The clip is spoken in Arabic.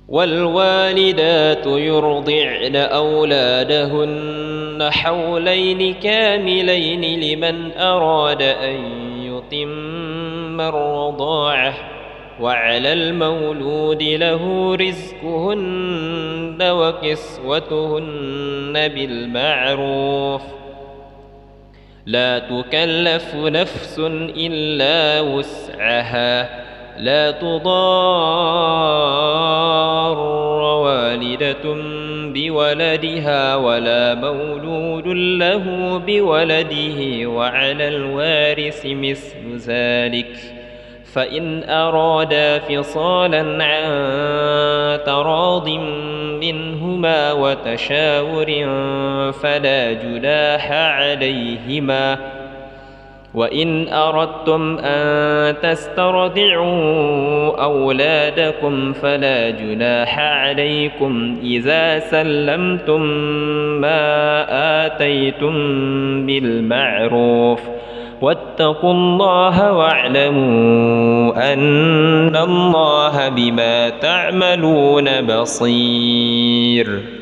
والوالدات يرضعن أولادهن حولين كاملين لمن أراد أن يتم الرضاعة وعلى المولود له رزقهن وكسوتهن بالمعروف لا تكلف نفس إلا وسعها لا تضار والدة بولدها ولا مولود له بولده وعلى الوارث مثل ذلك فإن أرادا فصالا عن تراض منهما وتشاور فلا جناح عليهما وإن أردتم أن تسترضعوا أولادكم فلا جناح عليكم إذا سلمتم ما آتيتم بالمعروف واتقوا الله واعلموا أن الله بما تعملون بصير.